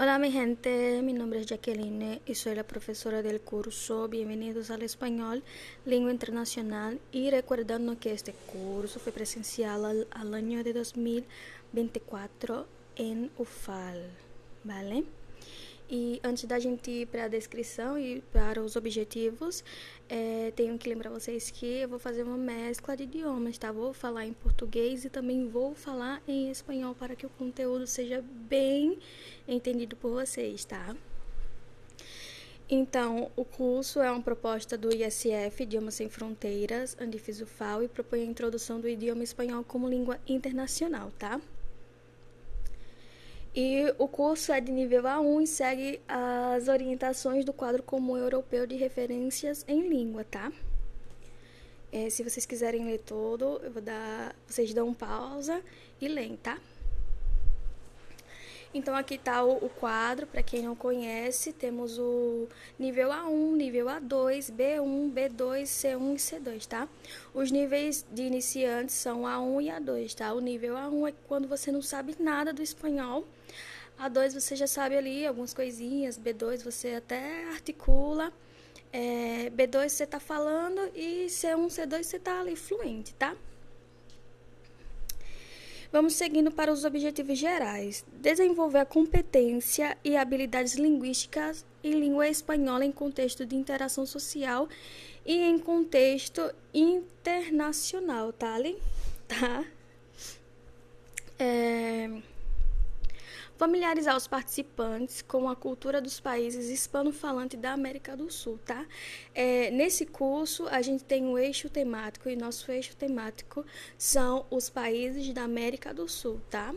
Hola mi gente, mi nombre es Jacqueline y soy la profesora del curso Bienvenidos al Español, Lengua Internacional, y recordando que este curso fue presencial al año de 2024 em UFAL, vale? E antes da gente ir para a descrição e para os objetivos, tenho que lembrar vocês que eu vou fazer uma mescla de idiomas, tá? Vou falar em português e também vou falar em espanhol para que o conteúdo seja bem entendido por vocês, tá? Então, o curso é uma proposta do ISF, Idiomas Sem Fronteiras, Andifes UFAL, e propõe a introdução do idioma espanhol como língua internacional, tá? E o curso é de nível A1 e segue as orientações do quadro comum europeu de referências em língua, tá? Se vocês quiserem ler todo, vocês dão pausa e leem, tá? Então, aqui está o quadro, para quem não conhece, temos o nível A1, nível A2, B1, B2, C1 e C2, tá? Os níveis de iniciantes são A1 e A2, tá? O nível A1 é quando você não sabe nada do espanhol. A2 você já sabe ali algumas coisinhas, B2 você até articula, B2 você tá falando e C1, C2 você tá ali fluente, tá? Vamos seguindo para os objetivos gerais. Desenvolver a competência e habilidades linguísticas em língua espanhola em contexto de interação social e em contexto internacional, tá? Familiarizar os participantes com a cultura dos países hispano-falantes da América do Sul, tá? Nesse curso, a gente tem um eixo temático, e nosso eixo temático são os países da América do Sul, tá?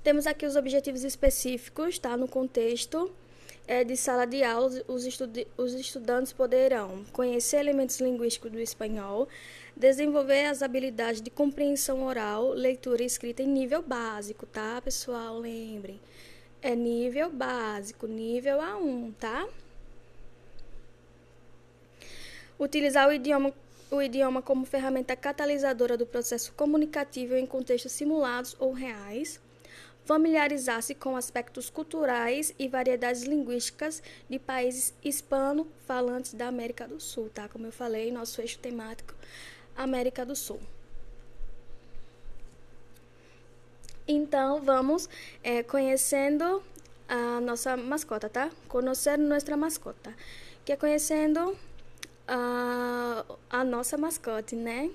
Temos aqui os objetivos específicos, tá? No contexto de sala de aula, os estudantes poderão conhecer elementos linguísticos do espanhol, desenvolver as habilidades de compreensão oral, leitura e escrita em nível básico, tá, pessoal? Lembrem, é nível básico, nível A1, tá? Utilizar o idioma como ferramenta catalisadora do processo comunicativo em contextos simulados ou reais. Familiarizar-se com aspectos culturais e variedades linguísticas de países hispano-falantes da América do Sul, tá? Como eu falei, nosso eixo temático, América do Sul. Então, vamos conhecendo a nossa mascota, tá? Conhecer nossa mascota, que é conhecendo a nossa mascote, né?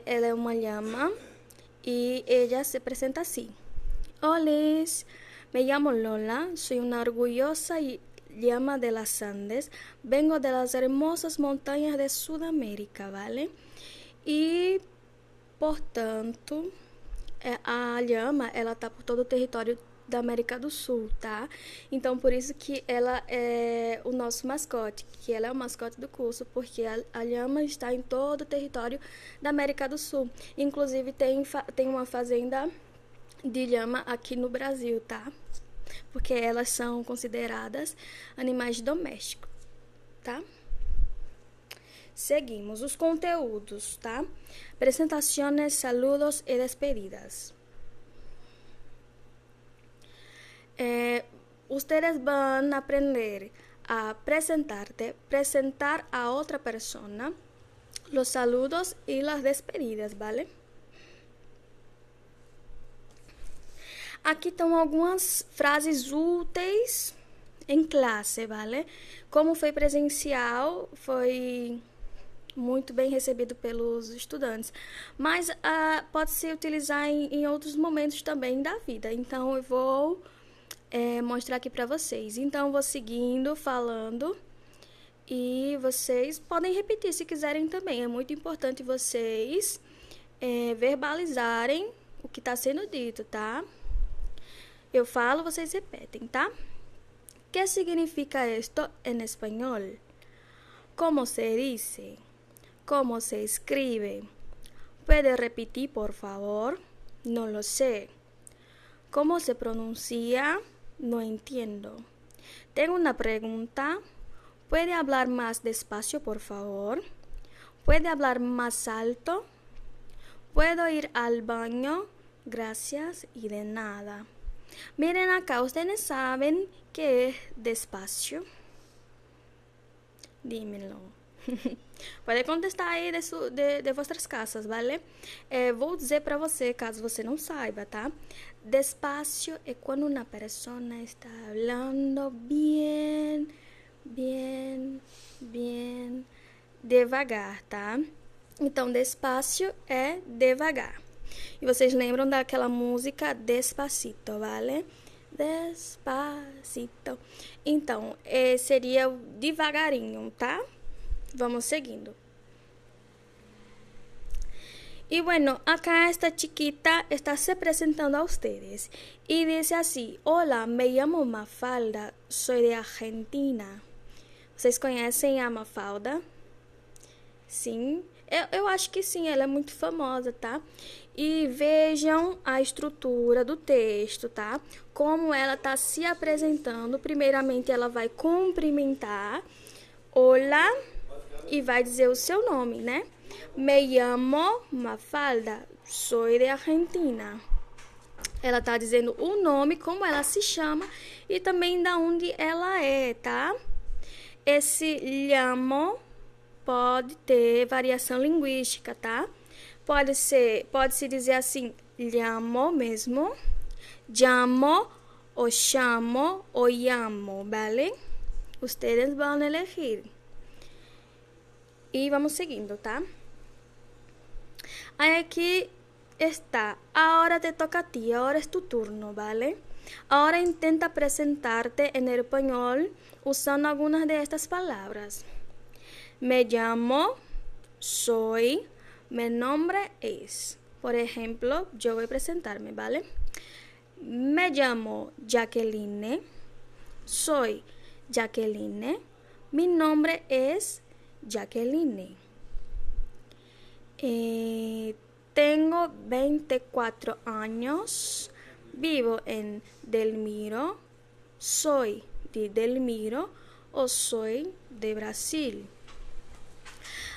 Ela é uma lhama y ella se presenta así. Hola, me llamo Lola, soy una orgullosa llama de las Andes, vengo de las hermosas montañas de Sudamérica, ¿vale? Y, portanto, a lhama, ela tá por todo o território da América do Sul, tá? Então, por isso que ela é o nosso mascote, que ela é o mascote do curso, porque a lhama está em todo o território da América do Sul. Inclusive, tem uma fazenda de lhama aqui no Brasil, tá? Porque elas são consideradas animais domésticos, tá? Seguimos os conteúdos, tá? Apresentações, saludos e despedidas. Ustedes van a aprender a presentar a otra persona, los saludos y las despedidas, ¿vale? Aqui estão algumas frases úteis em classe, ¿vale? Como foi presencial, foi muito bem recebido pelos estudantes, mas pode se utilizar em outros momentos também da vida. Então, eu vou mostrar aqui para vocês. Então, eu vou seguindo, falando, e vocês podem repetir se quiserem também. É muito importante vocês verbalizarem o que está sendo dito, tá? Eu falo, vocês repetem, tá? ¿Qué significa esto en español? ¿Cómo se dice? ¿Cómo se escribe? ¿Puede repetir, por favor? No lo sé. ¿Cómo se pronuncia? No entiendo. Tengo una pregunta. ¿Puede hablar más despacio, por favor? ¿Puede hablar más alto? ¿Puedo ir al baño? Gracias y de nada. Miren acá, ¿ustedes saben qué es despacio? Dímelo. Pode contestar aí de vossas casas, vale? Vou dizer para você, caso você não saiba, tá? Despacio é quando uma pessoa está falando bem devagar, tá? Então, despacio é devagar. E vocês lembram daquela música Despacito, vale? Despacito. Então, seria devagarinho, tá? Vamos seguindo. Y bueno, acá esta chiquita está se presentando a ustedes y dice así: hola, me llamo Mafalda, soy de Argentina. Vocês conhecem a Mafalda? Sim, eu acho que sim, ela é muito famosa, tá? E vejam a estrutura do texto, tá? Como ela está se apresentando. Primeiramente, ela vai cumprimentar, olá, e vai dizer o seu nome, né? Me llamo Mafalda, soy de Argentina. Ela está dizendo o nome, como ela se chama e também da onde ela é, tá? Esse llamo pode ter variação linguística, tá? Pode-se dizer assim, llamo mesmo, llamo, o chamo, o llamo, ¿vale? Ustedes van a elegir. E vamos seguindo, tá? Aí aqui está. Ahora te toca a ti, ahora es tu turno, ¿vale? Ahora intenta presentarte en español usando algunas de estas palabras. Me llamo, soy, mi nombre es. Por ejemplo, yo voy a presentarme, ¿vale? Me llamo Jacqueline, soy Jacqueline, mi nombre es Jacqueline. Tengo 24 años, vivo en Delmiro, soy de Delmiro ou soy de Brasil.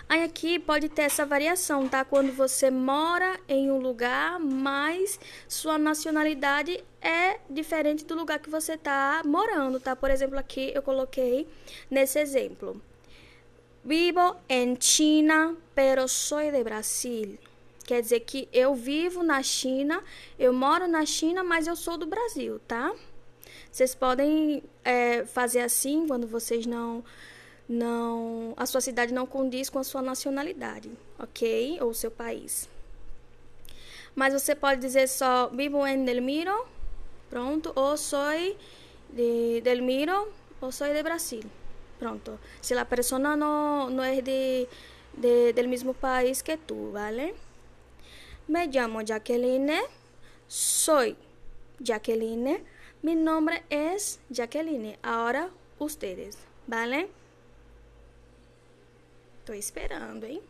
Aí aqui pode ter essa variação, tá? Quando você mora em um lugar, mas sua nacionalidade é diferente do lugar que você tá morando, tá? Por exemplo, aqui eu coloquei nesse exemplo. Vivo en China, pero soy de Brasil. Quer dizer que eu vivo na China, eu moro na China, mas eu sou do Brasil, tá? Vocês podem fazer assim quando vocês a sua cidade não condiz com a sua nacionalidade, ok? Ou seu país. Mas você pode dizer só vivo en Delmiro, pronto, ou soy de Delmiro, ou soy de Brasil. Pronto, si la persona no es del mismo país que tú, ¿vale? Me llamo Jacqueline, soy Jacqueline, mi nombre es Jacqueline. Ahora ustedes, ¿vale? Estoy esperando, ¿eh?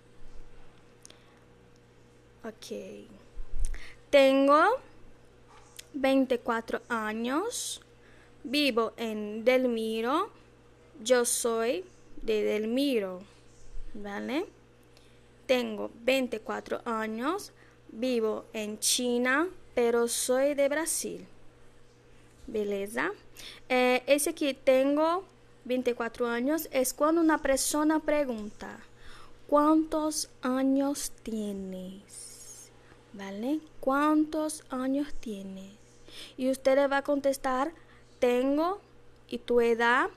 Ok. Tengo 24 años, vivo en Delmiro. Yo soy de Delmiro, ¿vale? Tengo 24 años, vivo en China, pero soy de Brasil. Beleza? Esse aqui, tengo 24 años, es cuando una persona pregunta, ¿cuántos años tienes? ¿Vale? ¿Cuántos años tienes? Y usted va a contestar, tengo, y tu edad,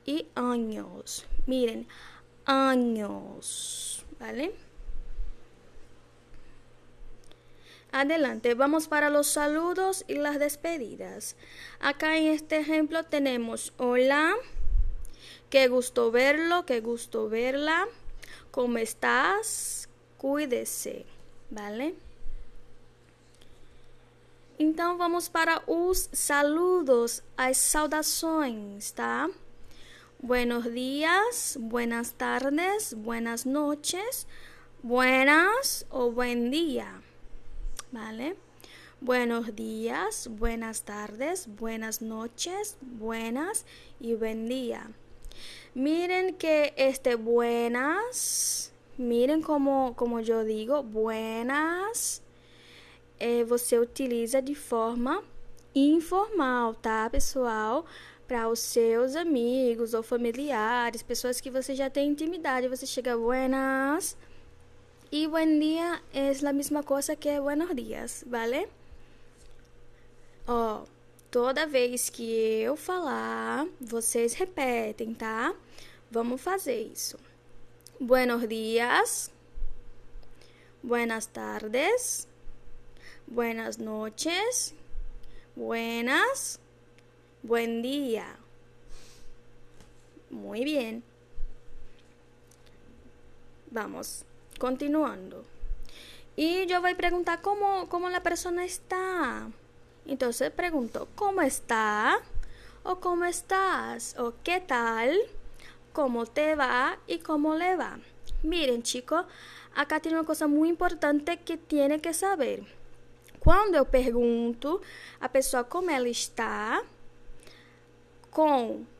y años. Miren, años, ¿vale? Adelante, vamos para los saludos y las despedidas. Acá en este ejemplo tenemos hola, qué gusto verlo, qué gusto verla, ¿cómo estás? Cuídese, ¿vale? Então vamos para os saludos, as saudações, tá? Buenos días, buenas tardes, buenas noches, buenas o buen día, ¿vale? Buenos días, buenas tardes, buenas noches, buenas y buen día. Miren que buenas, miren como yo digo, buenas, você utiliza de forma informal, tá, pessoal? Para os seus amigos ou familiares, pessoas que você já tem intimidade. Você chega, buenas. E buen día es la misma cosa que buenos días, ¿vale? Ó, toda vez que eu falar, vocês repetem, tá? Vamos fazer isso. Buenos días. Buenas tardes. Buenas noches. Buenas. Buen día. Muy bien. Vamos, continuando. Y yo voy a preguntar cómo la persona está. Entonces pregunto, ¿cómo está? O ¿cómo estás? O ¿qué tal? ¿Cómo te va? Y ¿cómo le va? Miren, chicos, acá tiene una cosa muy importante que tiene que saber. Quando eu pergunto a pessoa como ela está,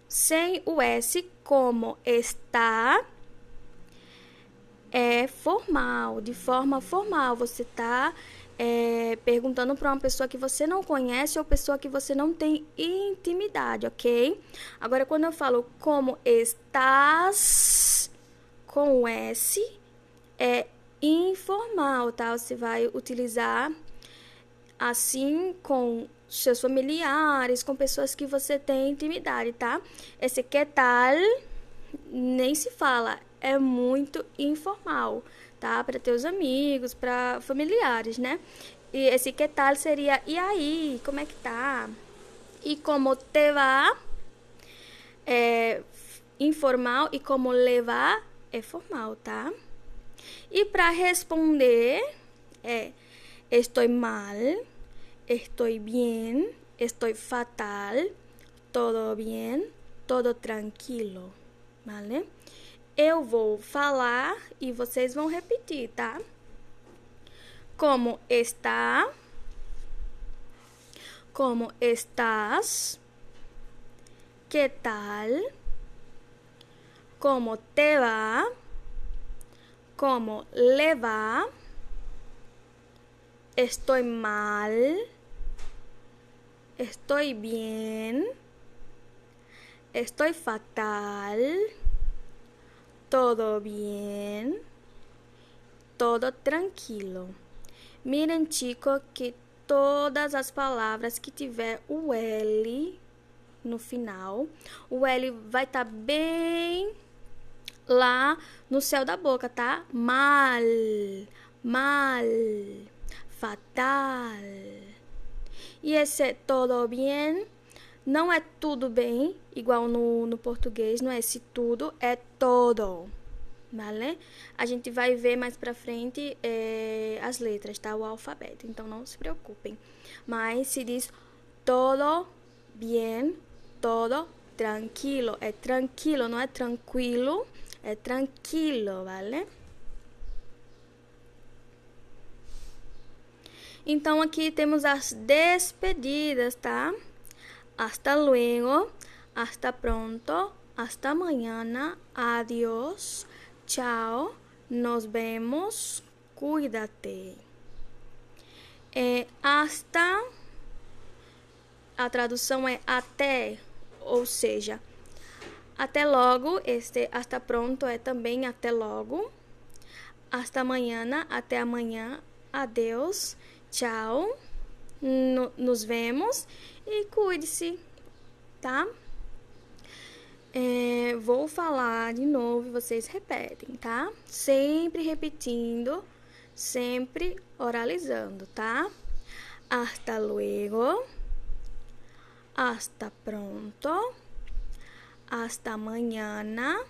sem o S, como está, é formal, de forma formal. Você está perguntando para uma pessoa que você não conhece ou pessoa que você não tem intimidade, ok? Agora, quando eu falo como estás, com o S, é informal, tá? Você vai utilizar assim com seus familiares, com pessoas que você tem intimidade, tá? Esse que tal nem se fala, é muito informal, tá? Para teus amigos, para familiares, né? E esse que tal seria, e aí, como é que tá? E como te va é informal e como le va é formal, tá? E para responder estou mal, estou bien, estou fatal, todo bien, todo tranquilo, vale? Eu vou falar e vocês vão repetir, tá? Como está? Como estás? Que tal? Como te va? Como le va? Estoy mal. Estoy bien. Estoy fatal. Todo bien. Todo tranquilo. Miren, chicos, que todas as palavras que tiver o L no final, o L vai estar bem lá no céu da boca, tá? Mal, mal, fatal. E esse todo bem não é tudo bem, igual no português, não é esse tudo, é todo, vale? A gente vai ver mais pra frente as letras, tá? O alfabeto, então não se preocupem. Mas se diz todo bien, todo tranquilo. É tranquilo, não é tranquilo, é tranquilo, vale? Então aqui temos as despedidas, tá? Hasta luego, hasta pronto, hasta mañana, adiós, chao, nos vemos, cuídate. Hasta, a tradução é até, ou seja, até logo. Hasta pronto é também até logo. Hasta mañana, até amanhã, adeus, tchau, nos vemos e cuide-se, tá? Vou falar de novo e vocês repetem, tá? Sempre repetindo, sempre oralizando, tá? Hasta luego, hasta pronto, hasta mañana,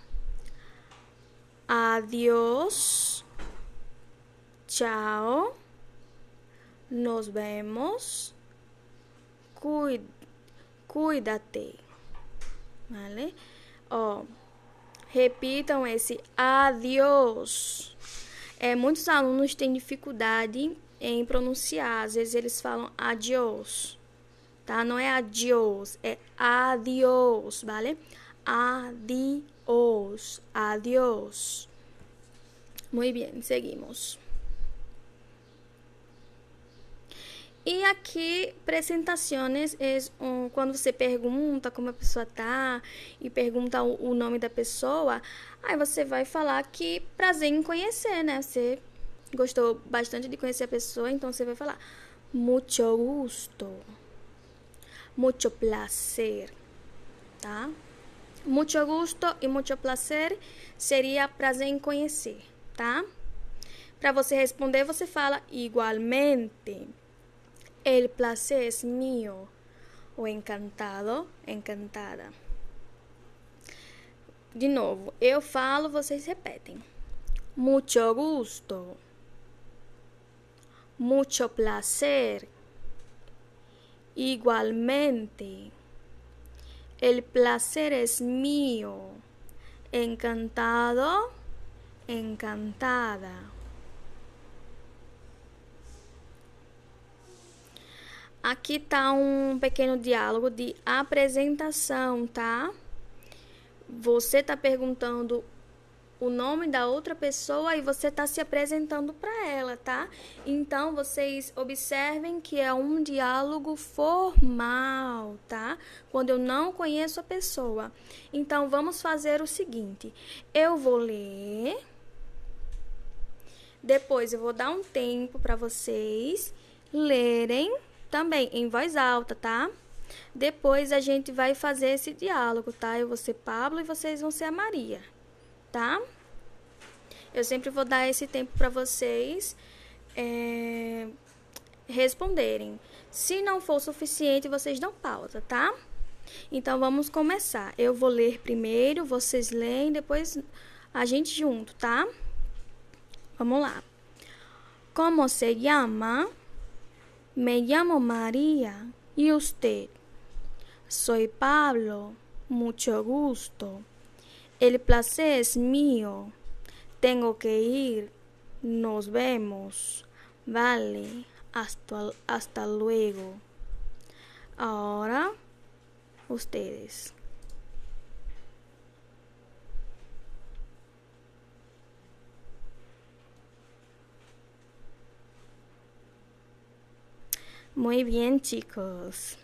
adiós, chao, nos vemos, cuídate, vale? Ó, repitam esse adiós. Muitos alunos têm dificuldade em pronunciar, às vezes eles falam adiós, tá? Não é adiós, é adiós, vale? Adiós, adiós. Muy bien, seguimos. E aqui, apresentações é quando você pergunta como a pessoa tá e pergunta o nome da pessoa, aí você vai falar que prazer em conhecer, né? Você gostou bastante de conhecer a pessoa, então você vai falar mucho gusto, mucho placer, tá? Mucho gusto e mucho placer seria prazer em conhecer, tá? Para você responder, você fala igualmente. El placer es mío. O encantado, encantada. De novo, eu falo, vocês repetem. Mucho gusto. Mucho placer. Igualmente. El placer es mío. Encantado, encantada. Aqui tá um pequeno diálogo de apresentação, tá? Você tá perguntando o nome da outra pessoa e você tá se apresentando para ela, tá? Então, vocês observem que é um diálogo formal, tá? Quando eu não conheço a pessoa. Então, vamos fazer o seguinte. Eu vou ler. Depois, eu vou dar um tempo para vocês lerem também em voz alta, tá? Depois a gente vai fazer esse diálogo, tá? Eu vou ser Pablo e vocês vão ser a Maria, tá? Eu sempre vou dar esse tempo para vocês responderem. Se não for suficiente, vocês dão pausa, tá? Então vamos começar. Eu vou ler primeiro, vocês leem, depois a gente junto, tá? Vamos lá. Como se llama? Me llamo María. ¿Y usted? Soy Pablo. Mucho gusto. El placer es mío. Tengo que ir. Nos vemos. Vale. Hasta luego. Ahora, ustedes. Muy bien, chicos.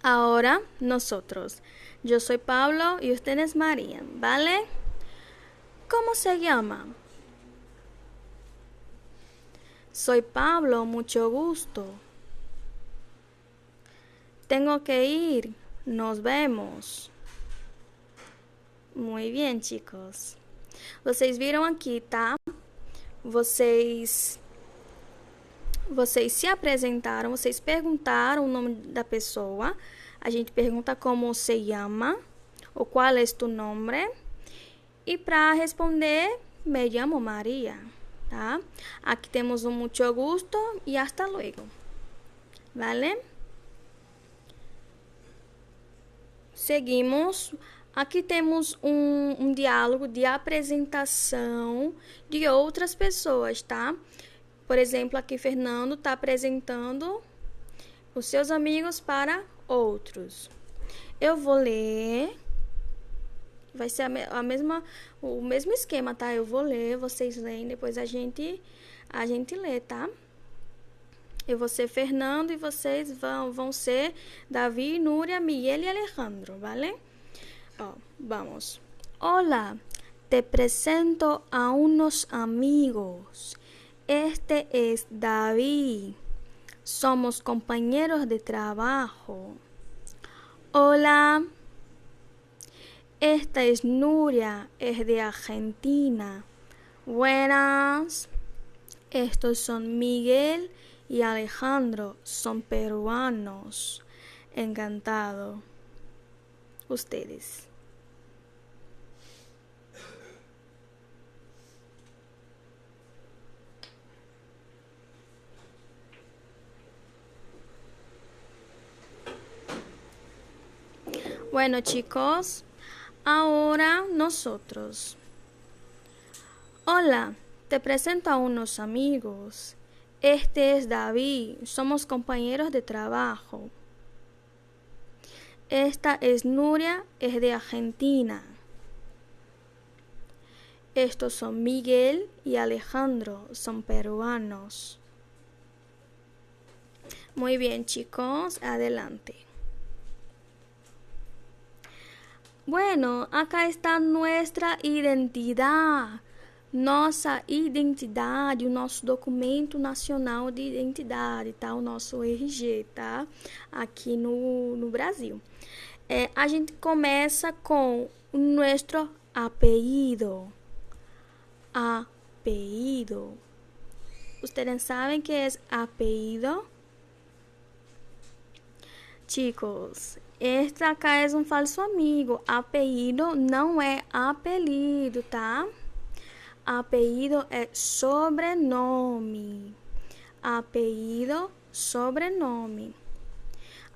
Ahora nosotros. Yo soy Pablo y ustedes María, ¿vale? ¿Cómo se llama? Soy Pablo, mucho gusto. Tengo que ir. Nos vemos. Muy bien, chicos. Vocês viram aqui, tá? Vocês se apresentaram, vocês perguntaram o nome da pessoa. A gente pergunta como se llama ou qual é tu nome. E para responder, me llamo Maria, tá? Aqui temos um mucho gusto e hasta luego. Vale? Seguimos. Aqui temos um diálogo de apresentação de outras pessoas, tá? Por exemplo, aqui Fernando está apresentando os seus amigos para outros. Eu vou ler. Vai ser o mesmo esquema, tá? Eu vou ler, vocês leem, depois a gente lê, tá? Eu vou ser Fernando e vocês vão ser Davi, Núria, Miguel e Alejandro, ¿vale? Vamos. Hola, te presento a unos amigos. Este es David. Somos compañeros de trabajo. Hola. Esta es Nuria, es de Argentina. Buenas. Estos son Miguel y Alejandro, son peruanos. Encantado. Ustedes. Bueno, chicos, ahora nosotros. Hola, te presento a unos amigos. Este es David, somos compañeros de trabajo. Esta es Nuria, es de Argentina. Estos son Miguel y Alejandro, son peruanos. Muy bien, chicos, adelante. Bueno, acá está nuestra identidade. Nossa identidade, o nosso documento nacional de identidade, tá? O nosso RG, tá? Aqui no Brasil. A gente começa com o nosso apellido. Apellido. ¿Ustedes saben qué es apellido? Chicos, este acá é um falso amigo. Apellido não é apelido, tá? Apellido é sobrenome. Apellido, sobrenome.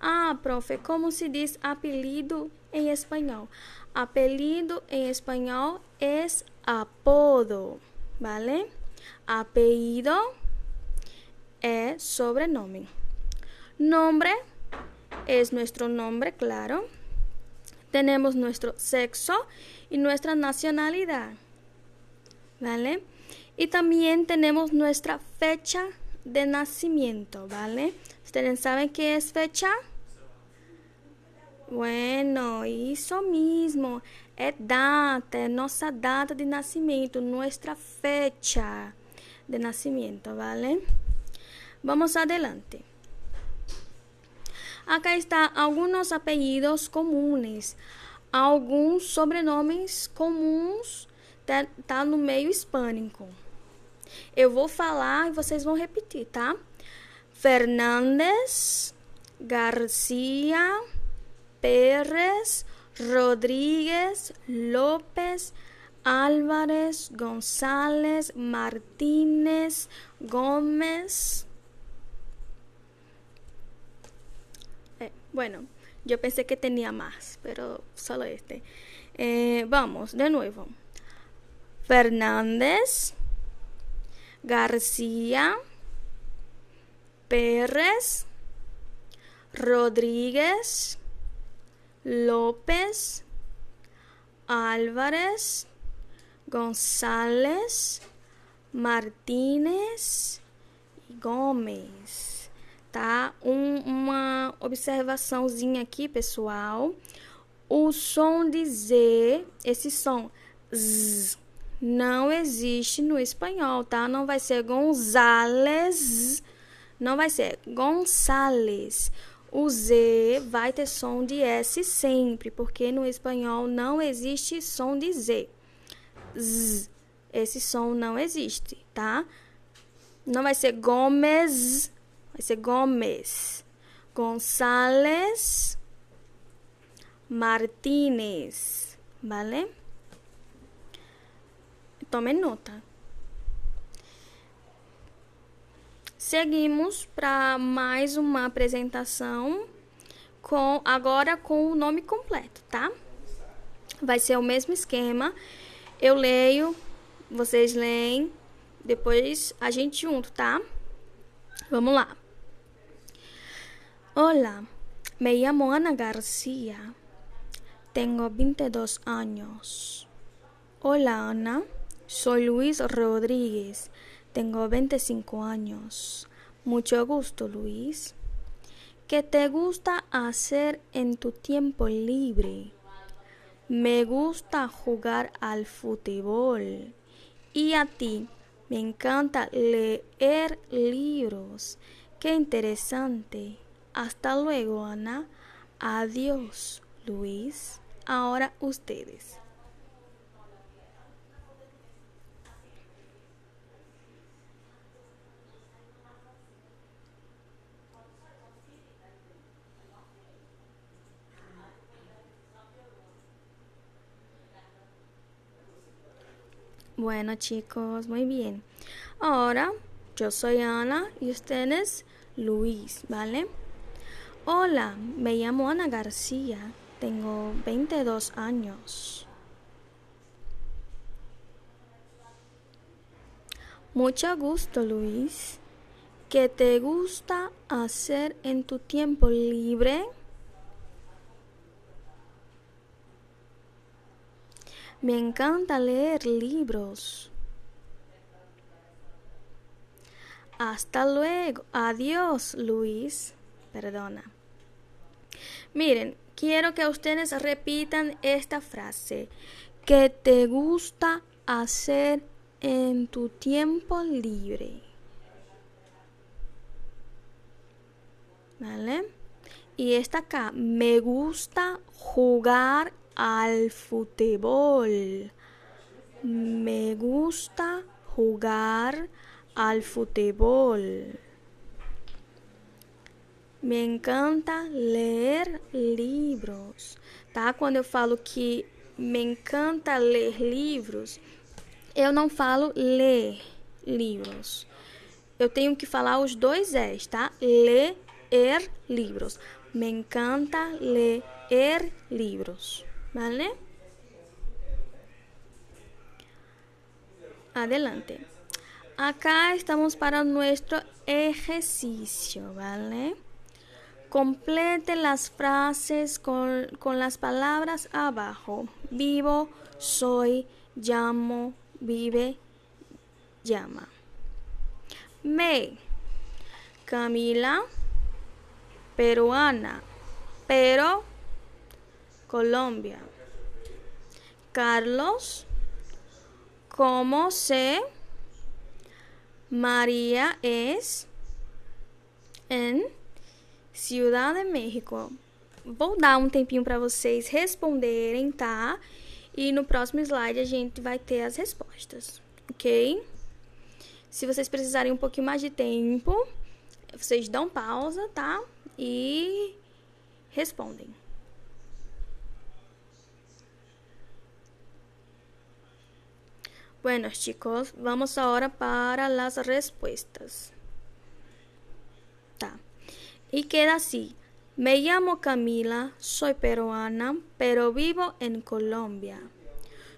Ah, profe, como se diz apelido em espanhol? Apelido em espanhol é apodo, ¿vale? Apellido é sobrenome. Nombre es nuestro nombre, claro. Tenemos nuestro sexo y nuestra nacionalidad, ¿vale? Y también tenemos nuestra fecha de nacimiento, ¿vale? ¿Ustedes saben qué es fecha? Bueno, isso mismo. É data, é nossa data de nascimento, nuestra fecha de nacimiento, ¿vale? Vamos adelante. Acá está algunos apellidos comunes, alguns sobrenomes comuns, tá no meio hispânico. Eu vou falar e vocês vão repetir, tá? Fernandes, Garcia, Pérez, Rodríguez, López, Álvarez, González, Martínez, Gómez. Bueno, yo pensé que tenía más, pero solo este. Vamos, de nuevo. Fernández, García, Pérez, Rodríguez, López, Álvarez, González, Martínez e Gomes. Tá? Uma observaçãozinha aqui, pessoal. O som de Z, esse som Z, não existe no espanhol, tá? Não vai ser González, não vai ser Gonçalves. O Z vai ter som de S sempre, porque no espanhol não existe som de Z. Z. Esse som não existe, tá? Não vai ser Gomes, vai ser Gomes. González, Martínez, ¿vale? Tomem nota. Seguimos para mais uma apresentação agora com o nome completo, tá? Vai ser o mesmo esquema. Eu leio, vocês leem, depois a gente junto, tá? Vamos lá. Hola, me llamo Ana García. Tengo 22 años. Hola, Ana. Soy Luis Rodríguez. Tengo 25 años. Mucho gusto, Luis. ¿Qué te gusta hacer en tu tiempo libre? Me gusta jugar al fútbol. ¿Y a ti? Me encanta leer libros. ¡Qué interesante! Hasta luego, Ana. Adiós, Luis. Ahora ustedes. Bueno, chicos, muy bien. Ahora, yo soy Ana y ustedes Luis, ¿vale? Hola, me llamo Ana García. Tengo 22 años. Mucho gusto, Luis. ¿Qué te gusta hacer en tu tiempo libre? Me encanta leer libros. Hasta luego. Adiós, Luis. Perdona. Miren, quiero que ustedes repitan esta frase. ¿Qué te gusta hacer en tu tiempo libre? ¿Vale? Y esta acá, me gusta jugar al fútbol. Me gusta jugar al fútbol. Me encanta ler livros, tá? Quando eu falo que me encanta ler livros, eu não falo ler livros. Eu tenho que falar os dois S, tá? Ler livros. Me encanta ler livros, ¿vale? Adelante. Acá estamos para nuestro ejercicio, ¿vale? Complete las frases con las palabras abajo. Vivo, soy, llamo, vive, llama. Me, Camila, peruana, pero, Colombia. Carlos, ¿cómo sé? María es en Ciudad de México. Vou dar um tempinho para vocês responderem, tá? E no próximo slide a gente vai ter as respostas, ok? Se vocês precisarem um pouquinho mais de tempo, vocês dão pausa, tá? E respondem. Bueno, chicos, vamos ahora para las respuestas. Tá. Y queda así. Me llamo Camila, soy peruana, pero vivo en Colombia.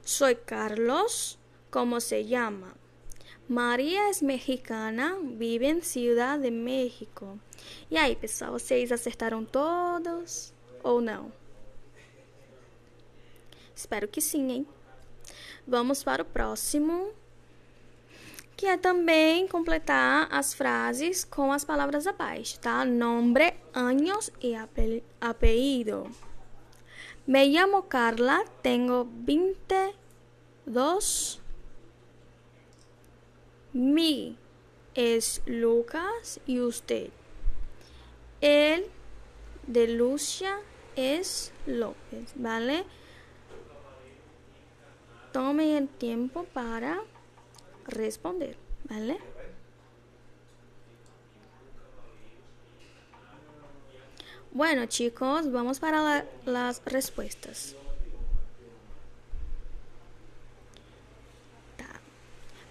Soy Carlos, ¿cómo se llama? Maria é mexicana, vive em Ciudad de México. E aí, pessoal, vocês acertaram todos ou não? Espero que sim, hein? Vamos para o próximo, que é também completar as frases com as palavras abaixo, tá? Nombre, años e apellido. Me llamo Carla, tengo 22. Mi es Lucas y usted. El de Lucia es López, ¿vale? Tome el tiempo para responder, ¿vale? Bueno, chicos, vamos para las respuestas.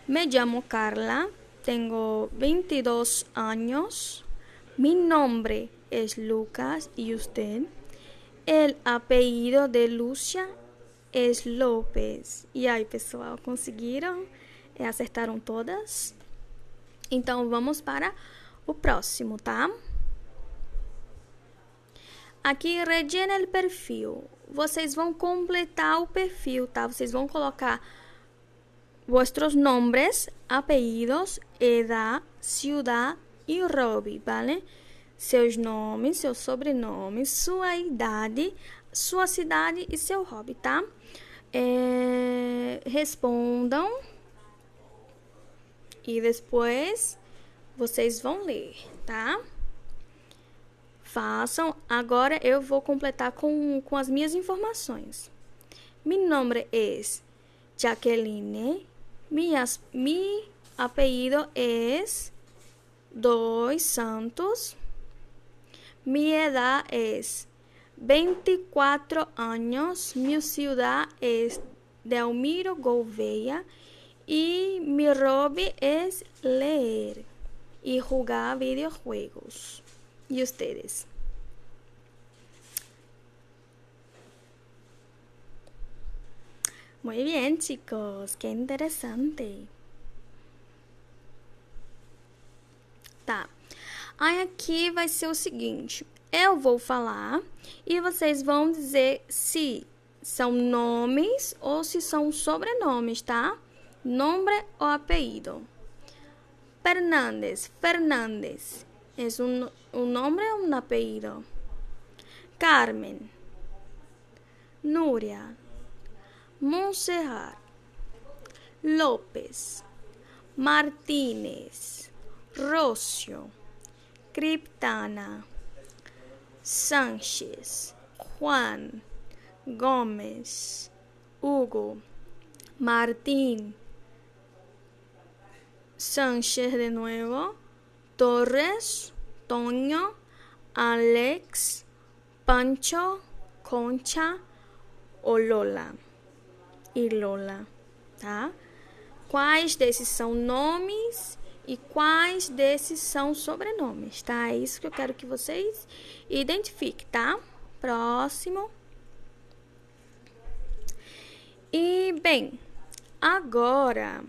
Me llamo Carla, tengo 22 años. Mi nombre es Lucas y usted. El apellido de Lucia es López. E aí, pessoal, conseguiram? Acertaram todas? Então, vamos para o próximo, tá? Aqui, rellena o perfil. Vocês vão completar o perfil, tá? Vocês vão colocar vuestros nombres, apellidos, edad, ciudad e hobby, ¿vale? Seus nomes, seu sobrenome, sua idade, sua cidade e seu hobby, tá? Respondam e depois vocês vão ler, tá? Façam. Agora eu vou completar com as minhas informações. Mi nombre es Jacqueline. Mi apellido es Dos Santos. Mi edad es 24 años. Mi ciudad es Delmiro Gouveia. Y mi hobby es leer y jugar videojuegos. ¿Y ustedes? Muy bien, chicos, qué interesante. Tá. Aí aqui vai ser o seguinte, eu vou falar e vocês vão dizer se são nomes ou se são sobrenomes, tá? Nombre ou apellido. Fernández. Fernández. ¿Es un nombre o un apellido? Carmen. Nuria. Montserrat. López. Martínez. Rocio. Criptana. Sánchez. Juan. Gómez. Hugo. Martín. Sánchez de nuevo. Torres. Toño. Alex. Pancho. Concha ou Lola e Lola, tá? Quais desses são nomes e quais desses são sobrenomes, tá? É isso que eu quero que vocês identifiquem, tá? Próximo. E, bem, agora,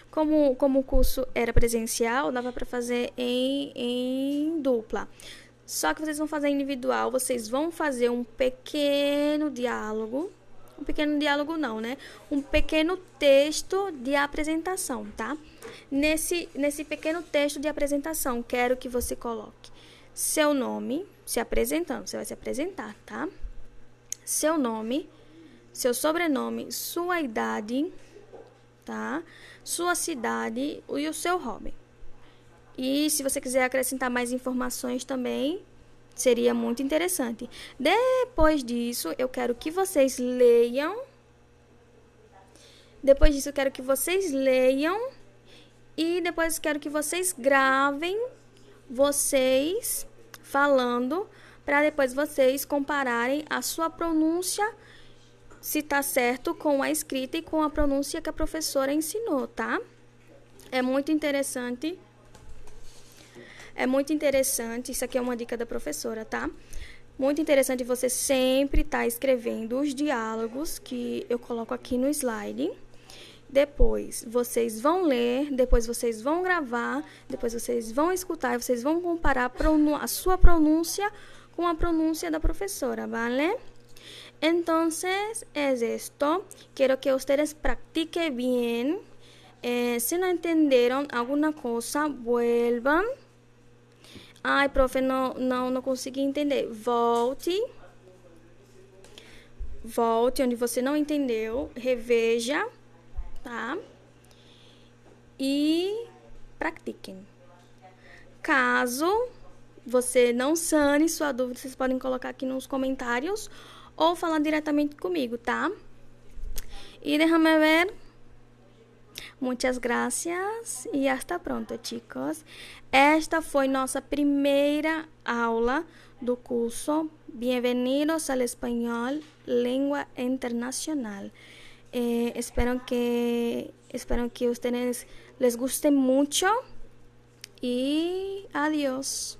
como o curso era presencial, dava para fazer em dupla. Só que vocês vão fazer individual, vocês vão fazer um pequeno diálogo. Um pequeno diálogo não, né? Um pequeno texto de apresentação, tá? Nesse pequeno texto de apresentação, quero que você coloque seu nome, se apresentando, você vai se apresentar, tá? Seu nome, seu sobrenome, sua idade, tá? Sua cidade e o seu hobby. E se você quiser acrescentar mais informações também, seria muito interessante. Depois disso, eu quero que vocês leiam. Depois disso, eu quero que vocês leiam. E depois quero que vocês gravem vocês falando, para depois vocês compararem a sua pronúncia, se está certo com a escrita e com a pronúncia que a professora ensinou, tá? É muito interessante. Isso aqui é uma dica da professora, tá? Muito interessante você sempre estar escrevendo os diálogos que eu coloco aqui no slide. Depois vocês vão ler, depois vocês vão gravar, depois vocês vão escutar e vocês vão comparar a sua pronúncia com a pronúncia da professora, ¿vale? Entonces, es esto. Quiero que ustedes practiquen bien. Si no entendieron alguna cosa, vuelvan. Ai, profe, não consegui entender. Volte onde você não entendeu, reveja, tá? E pratiquem. Caso você não sane sua dúvida, vocês podem colocar aqui nos comentários ou falar diretamente comigo, tá? E déjame ver. Muchas gracias y hasta pronto, chicos. Esta foi nossa primeira aula do curso Bienvenidos al Español Lengua Internacional. Espero que ustedes les guste mucho y adiós.